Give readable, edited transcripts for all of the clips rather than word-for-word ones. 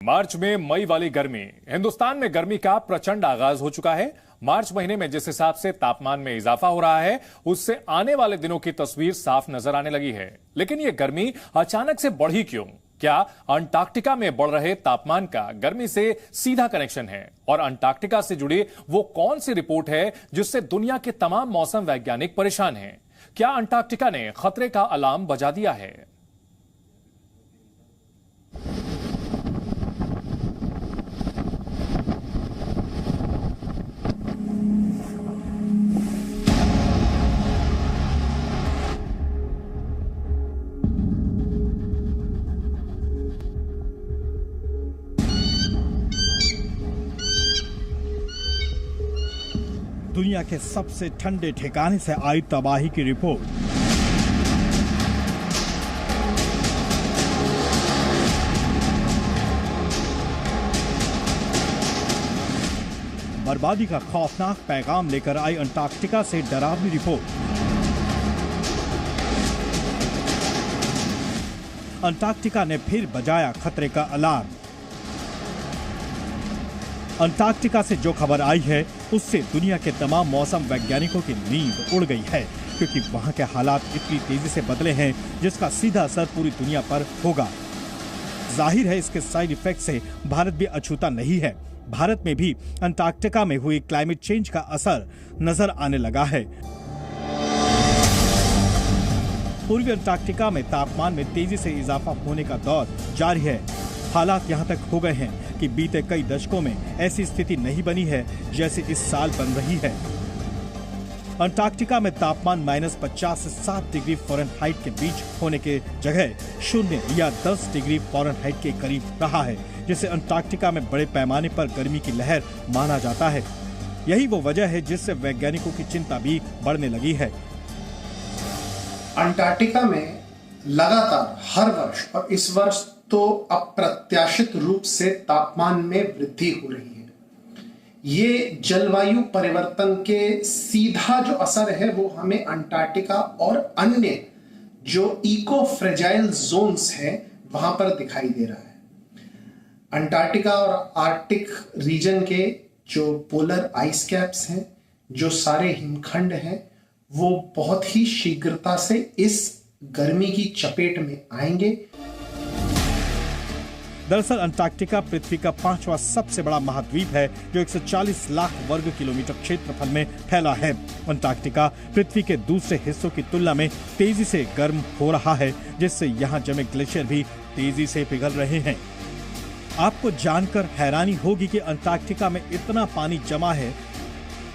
मार्च में मई वाली गर्मी। हिंदुस्तान में गर्मी का प्रचंड आगाज हो चुका है। मार्च महीने में जिस हिसाब से तापमान में इजाफा हो रहा है, उससे आने वाले दिनों की तस्वीर साफ नजर आने लगी है। लेकिन यह गर्मी अचानक से बढ़ी क्यों? क्या अंटार्कटिका में बढ़ रहे तापमान का गर्मी से सीधा कनेक्शन है? और अंटार्कटिका से जुड़ी वो कौन सी रिपोर्ट है जिससे दुनिया के तमाम मौसम वैज्ञानिक परेशान हैं? क्या अंटार्कटिका ने खतरे का अलार्म बजा दिया है? दुनिया के सबसे ठंडे ठिकाने से आई तबाही की रिपोर्ट। बर्बादी का खौफनाक पैगाम लेकर आई अंटार्कटिका से डरावनी रिपोर्ट। अंटार्कटिका ने फिर बजाया खतरे का अलार्म। अंटार्कटिका से जो खबर आई है उससे दुनिया के तमाम मौसम वैज्ञानिकों की नींद उड़ गई है, क्योंकि वहां के हालात इतनी तेजी से बदले हैं जिसका सीधा असर पूरी दुनिया पर होगा। जाहिर है इसके साइड इफेक्ट से भारत भी अछूता नहीं है। भारत में भी अंटार्कटिका में हुई क्लाइमेट चेंज का असर नजर आने लगा है। पूर्वी अंटार्कटिका में तापमान में तेजी से इजाफा होने का दौर जारी है। हालात यहां तक हो गए हैं कि बीते कई दशकों में ऐसी स्थिति नहीं बनी है जैसे इस साल बन रही है। अंटार्कटिका में तापमान -50 से 7 डिग्री फ़ारेनहाइट के बीच होने के जगह 0 या 10 डिग्री फ़ारेनहाइट के करीब रहा है, जिसे अंटार्कटिका में बड़े पैमाने पर गर्मी की लहर माना जाता है। यही वो वजह है जिससे वैज्ञानिकों की चिंता भी बढ़ने लगी है। अंटार्कटिका में लगातार हर वर्ष और इस वर्ष तो अप्रत्याशित रूप से तापमान में वृद्धि हो रही है। ये जलवायु परिवर्तन के सीधा जो असर है वो हमें अंटार्कटिका और अन्य जो इको फ्रेजाइल जोन्स हैं वहां पर दिखाई दे रहा है। अंटार्कटिका और आर्कटिक रीजन के जो पोलर आइस कैप्स हैं, जो सारे हिमखंड हैं, वो बहुत ही शीघ्रता से इस गर्मी की चपेट में आएंगे। दरअसल अंटार्कटिका पृथ्वी का 5वां सबसे बड़ा महाद्वीप है, जो 140 लाख वर्ग किलोमीटर क्षेत्रफल में फैला है। अंटार्कटिका पृथ्वी के दूसरे हिस्सों की तुलना में तेजी से गर्म हो रहा है, जिससे यहाँ जमे ग्लेशियर भी तेजी से पिघल रहे हैं। आपको जानकर हैरानी होगी कि अंटार्कटिका में इतना पानी जमा है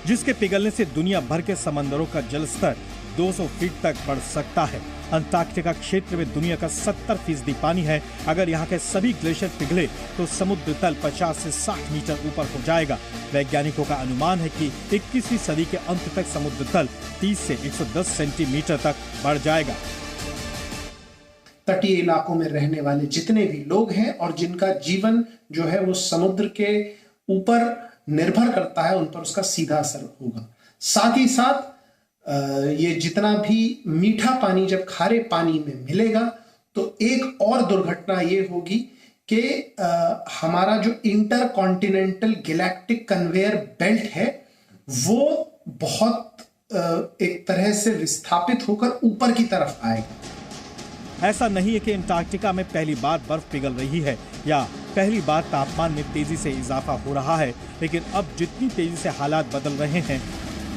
जिसके पिघलने से दुनिया भर के समंदरों का जल स्तर 200 फीट तक बढ़ सकता है। अंटार्कटिका क्षेत्र में दुनिया का 70% पानी है। अगर यहाँ के सभी ग्लेशियर पिघले तो समुद्र तल 50 से 60 मीटर ऊपर हो जाएगा। वैज्ञानिकों का अनुमान है कि 21वीं सदी के अंत तक समुद्र तल 30 से 110 सेंटीमीटर तक बढ़ जाएगा। तटीय इलाकों में रहने वाले जितने भी लोग हैं और जिनका जीवन जो है वो समुद्र के ऊपर निर्भर करता है, उन पर उसका सीधा असर होगा। साथ ही साथ ये जितना भी मीठा पानी जब खारे पानी में मिलेगा तो एक और दुर्घटना ये होगी कि हमारा जो inter continental galactic conveyor belt है वो बहुत एक तरह से विस्थापित होकर ऊपर की तरफ आएगा। ऐसा नहीं है कि अंटार्कटिका में पहली बार बर्फ पिघल रही है या पहली बार तापमान में तेजी से इजाफा हो रहा है, लेकिन अब जितनी तेजी से हालात बदल रहे हैं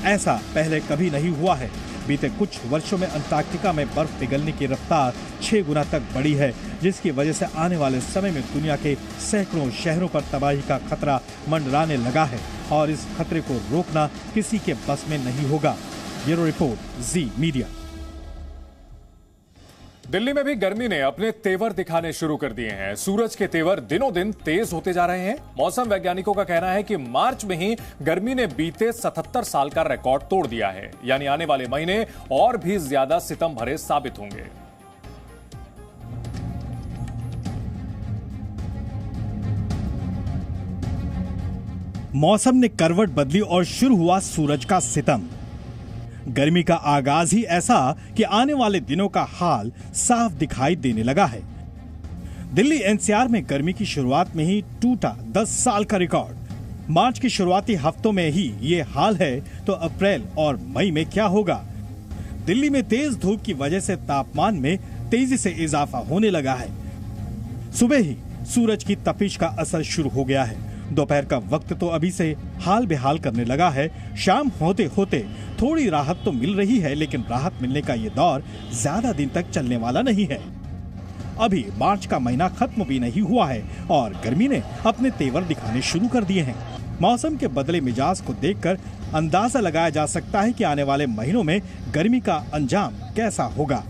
ऐसा पहले कभी नहीं हुआ है। बीते कुछ वर्षों में अंटार्कटिका में बर्फ पिघलने की रफ्तार 6 गुना तक बढ़ी है, जिसकी वजह से आने वाले समय में दुनिया के सैकड़ों शहरों पर तबाही का खतरा मंडराने लगा है और इस खतरे को रोकना किसी के बस में नहीं होगा। ब्यूरो रिपोर्ट, जी मीडिया। दिल्ली में भी गर्मी ने अपने तेवर दिखाने शुरू कर दिए हैं। सूरज के तेवर दिनों दिन तेज होते जा रहे हैं। मौसम वैज्ञानिकों का कहना है कि मार्च में ही गर्मी ने बीते 77 साल का रिकॉर्ड तोड़ दिया है, यानी आने वाले महीने और भी ज्यादा सितम भरे साबित होंगे। मौसम ने करवट बदली और शुरू हुआ सूरज का सितम। गर्मी का आगाज ही ऐसा कि आने वाले दिनों का हाल साफ दिखाई देने लगा है। दिल्ली एनसीआर में गर्मी की शुरुआत में ही टूटा 10 साल का रिकॉर्ड। मार्च के शुरुआती हफ्तों में ही ये हाल है तो अप्रैल और मई में क्या होगा? दिल्ली में तेज धूप की वजह से तापमान में तेजी से इजाफा होने लगा है। सुबह ही सूरज की तपिश का असर शुरू हो गया है। दोपहर का वक्त तो अभी से हाल बेहाल करने लगा है। शाम होते होते थोड़ी राहत तो मिल रही है, लेकिन राहत मिलने का ये दौर ज्यादा दिन तक चलने वाला नहीं है। अभी मार्च का महीना खत्म भी नहीं हुआ है और गर्मी ने अपने तेवर दिखाने शुरू कर दिए हैं। मौसम के बदले मिजाज को देखकर अंदाजा लगाया जा सकता है कि आने वाले महीनों में गर्मी का अंजाम कैसा होगा।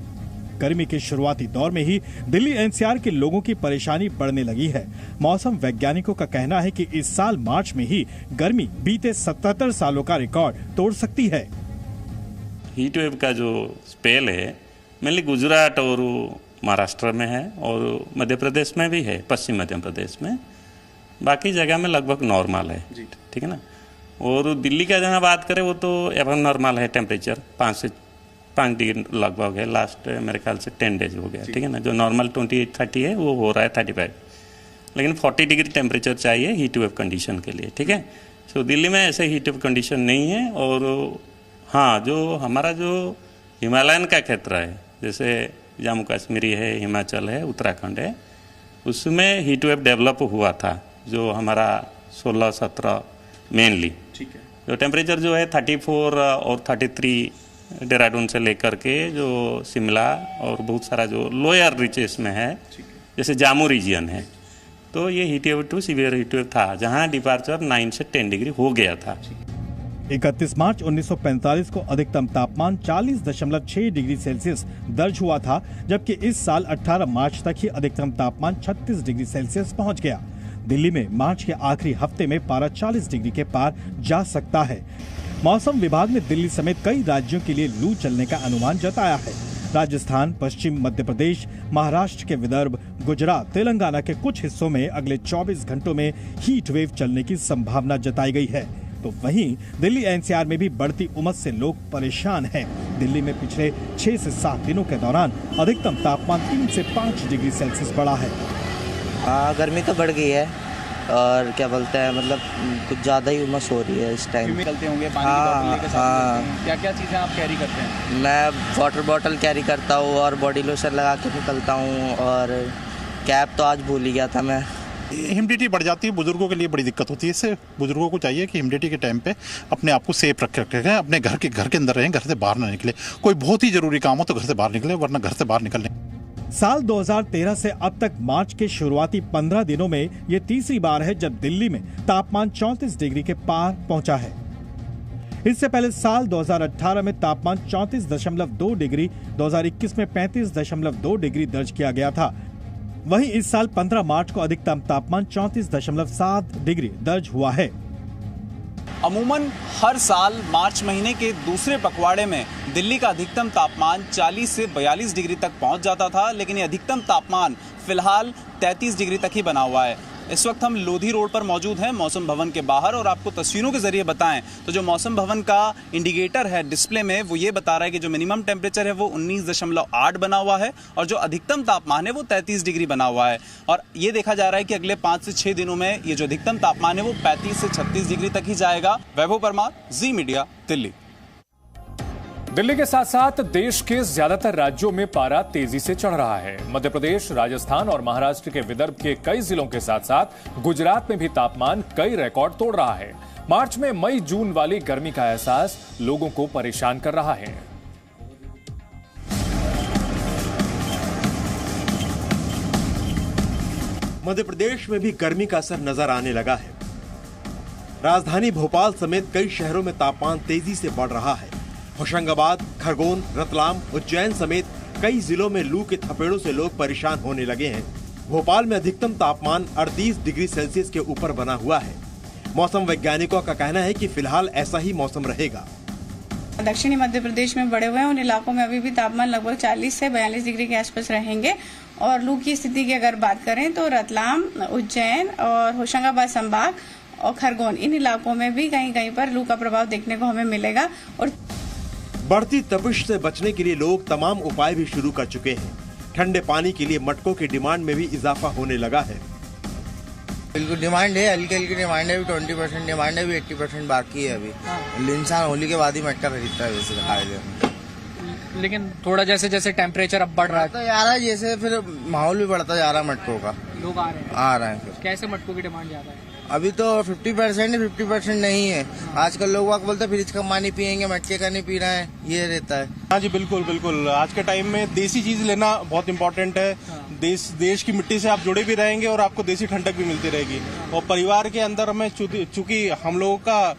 गर्मी के शुरुआती दौर में ही दिल्ली एनसीआर के लोगों की परेशानी बढ़ने लगी है। मौसम वैज्ञानिकों का कहना है कि इस साल मार्च में ही गर्मी बीते 77 सालों का रिकॉर्ड तोड़ सकती है। हीट वेव का जो स्पेल है मेनली गुजरात और महाराष्ट्र में है और मध्य प्रदेश में भी है, पश्चिम मध्य प्रदेश में। बाकी जगह में लगभग नॉर्मल है, ठीक है ना। और दिल्ली का जहाँ बात करें वो तो एवं नॉर्मल है, टेम्परेचर 5 डिग्री लगभग है। लास्ट मेरे ख्याल से 10 डेज हो गया, ठीक है ना। जो नॉर्मल 28-30 है वो हो रहा है 35, लेकिन 40 डिग्री टेम्परेचर चाहिए हीट वेव कंडीशन के लिए, ठीक है। सो दिल्ली में ऐसे हीट वेव कंडीशन नहीं है। और हाँ, जो हमारा जो हिमालयन का क्षेत्र है, जैसे जम्मू कश्मीरी है, हिमाचल है, उत्तराखंड है, उसमें हीट वेव डेवलप हुआ था जो हमारा 16-17 मेनली, ठीक है। जो टेम्परेचर जो है 34 और 33 देहरादून से लेकर के जो शिमला और बहुत सारा जो लोअर रीचेस में है, जैसे जामू रीजन है, तो ये heat wave to severe heat wave था जहां डिपार्चर 9 से 10 डिग्री हो गया था। 31 मार्च 1945 को अधिकतम तापमान 40.6 डिग्री सेल्सियस दर्ज हुआ था, जबकि इस साल 18 मार्च तक ही अधिकतम तापमान 36 डिग्री सेल्सियस पहुंच गया। दिल्ली में मार्च के आखिरी हफ्ते में पारा 40 डिग्री के पार जा सकता है। मौसम विभाग ने दिल्ली समेत कई राज्यों के लिए लू चलने का अनुमान जताया है। राजस्थान, पश्चिम मध्य प्रदेश, महाराष्ट्र के विदर्भ, गुजरात, तेलंगाना के कुछ हिस्सों में अगले 24 घंटों में हीट वेव चलने की संभावना जताई गई है। तो वहीं दिल्ली एनसीआर में भी बढ़ती उमस से लोग परेशान हैं। दिल्ली में पिछले 6 से 7 दिनों के दौरान अधिकतम तापमान 3 से 5 डिग्री सेल्सियस बढ़ा है। गर्मी तो बढ़ गई है और क्या बोलते हैं, मतलब कुछ ज़्यादा ही उमस हो रही है इस टाइम। निकलते होंगे पानी की बोतल लेकर साथ, क्या क्या चीज़ें आप कैरी करते हैं? मैं वाटर बॉटल कैरी करता हूँ और बॉडी लोशन लगा के निकलता हूँ, और कैप तो आज भूल ही गया था मैं। ह्यूमिडिटी बढ़ जाती है, बुजुर्गों के लिए बड़ी दिक्कत होती है। इससे बुजुर्गों को चाहिए कि ह्यूमिडिटी के टाइम पे अपने आप को सेफ रखें, अपने घर के अंदर रहें, घर से बाहर ना निकले। कोई बहुत ही जरूरी काम हो तो घर से बाहर निकले, वरना घर से बाहर निकलने। साल 2013 से अब तक मार्च के शुरुआती 15 दिनों में ये तीसरी बार है जब दिल्ली में तापमान 34 डिग्री के पार पहुंचा है। इससे पहले साल 2018 में तापमान 34.2 डिग्री, 2021 में 35.2 डिग्री दर्ज किया गया था। वहीं इस साल 15 मार्च को अधिकतम तापमान 34.7 डिग्री दर्ज हुआ है। अमूमन हर साल मार्च महीने के दूसरे पखवाड़े में दिल्ली का अधिकतम तापमान 40 से 42 डिग्री तक पहुंच जाता था, लेकिन ये अधिकतम तापमान फिलहाल 33 डिग्री तक ही बना हुआ है। इस वक्त हम लोधी रोड पर मौजूद हैं, मौसम भवन के बाहर, और आपको तस्वीरों के जरिए बताएं तो जो मौसम भवन का इंडिकेटर है डिस्प्ले में, वो ये बता रहा है कि जो मिनिमम टेम्परेचर है वो 19.8 बना हुआ है और जो अधिकतम तापमान है वो 33 डिग्री बना हुआ है। और ये देखा जा रहा है कि अगले 5 से 6 दिनों में ये जो अधिकतम तापमान है वो 35 से 36 डिग्री तक ही जाएगा। वैभव परमार, जी मीडिया, दिल्ली। दिल्ली के साथ साथ देश के ज्यादातर राज्यों में पारा तेजी से चढ़ रहा है। मध्य प्रदेश, राजस्थान और महाराष्ट्र के विदर्भ के कई जिलों के साथ साथ गुजरात में भी तापमान कई रिकॉर्ड तोड़ रहा है। मार्च में मई जून वाली गर्मी का एहसास लोगों को परेशान कर रहा है। मध्य प्रदेश में भी गर्मी का असर नजर आने लगा है। राजधानी भोपाल समेत कई शहरों में तापमान तेजी से बढ़ रहा है। होशंगाबाद, खरगोन, रतलाम, उज्जैन समेत कई जिलों में लू के थपेड़ों से लोग परेशान होने लगे हैं। भोपाल में अधिकतम तापमान 38 डिग्री सेल्सियस के ऊपर बना हुआ है। मौसम वैज्ञानिकों का कहना है कि फिलहाल ऐसा ही मौसम रहेगा। दक्षिणी मध्य प्रदेश में बढ़े हुए हैं, उन इलाकों में अभी भी तापमान लगभग 40 से 42 डिग्री के आसपास रहेंगे। और लू की स्थिति की अगर बात करें तो रतलाम, उज्जैन और होशंगाबाद संभाग और खरगोन, इन इलाकों में भी कहीं कहीं पर लू का प्रभाव देखने को हमें मिलेगा। और बढ़ती तपिश से बचने के लिए लोग तमाम उपाय भी शुरू कर चुके हैं। ठंडे पानी के लिए मटकों की डिमांड में भी इजाफा होने लगा है। बिल्कुल डिमांड है, हल्की हल्की डिमांड है, 20% डिमांड है, 80% बाकी है अभी। इंसान होली के बाद ही मटका खरीदता है वैसे खाए में। लेकिन थोड़ा जैसे जैसे टेम्परेचर अब बढ़ रहा है तो यार जैसे फिर माहौल भी बढ़ता जा रहा है मटकों का, लोग आ रहे हैं फिर। कैसे मटकों की डिमांड ज्यादा है? अभी तो 50% है, 50% नहीं है। आजकल लोग बोलते हैं फ्रिज का पानी पियेंगे, मटके का नहीं पी रहे हैं, ये रहता है। हाँ जी बिल्कुल बिल्कुल, आज के टाइम में देसी चीज लेना बहुत इम्पोर्टेंट है। देश की मिट्टी से आप जुड़े भी रहेंगे और आपको देसी ठंडक भी मिलती रहेगी। और परिवार के अंदर हमें चूंकि हम लोगों का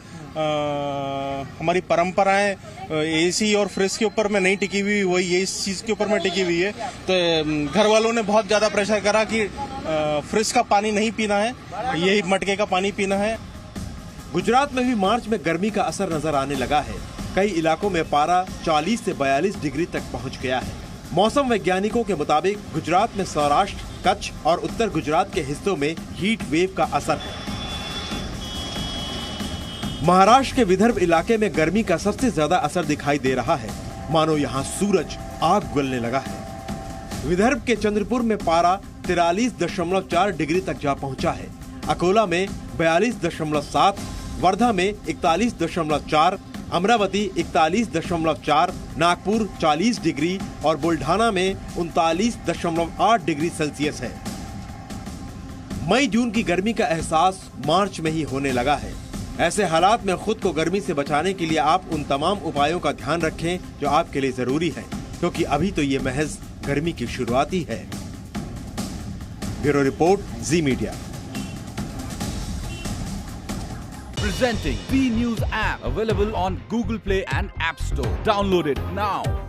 हमारी परंपराएं एसी और फ्रिज के ऊपर में नहीं टिकी हुई, वही ये इस चीज के ऊपर में टिकी हुई है। तो घर वालों ने बहुत ज्यादा प्रेशर करा कि फ्रिज का पानी नहीं पीना है, यही मटके का पानी पीना है। गुजरात में भी मार्च में गर्मी का असर नजर आने लगा है। कई इलाकों में पारा 40 से 42 डिग्री तक पहुंच गया है। मौसम वैज्ञानिकों के मुताबिक गुजरात में सौराष्ट्र, कच्छ और उत्तर गुजरात के हिस्सों में हीट वेव का असर है। महाराष्ट्र के विदर्भ इलाके में गर्मी का सबसे ज्यादा असर दिखाई दे रहा है, मानो यहाँ सूरज आग उगलने लगा है। विदर्भ के चंद्रपुर में पारा 43.4 डिग्री तक जा पहुंचा है। अकोला में 42.7, वर्धा में 41.4, अमरावती 41.4, नागपुर 40 डिग्री और बुल्ढाना में 39.8 डिग्री सेल्सियस है। मई जून की गर्मी का एहसास मार्च में ही होने लगा है। ऐसे हालात में खुद को गर्मी से बचाने के लिए आप उन तमाम उपायों का ध्यान रखें जो आपके लिए जरूरी है, क्योंकि अभी तो ये महज गर्मी की शुरुआत ही है। Bureau report, ji media. Presenting B News app, available on Google Play and App Store. Download it now.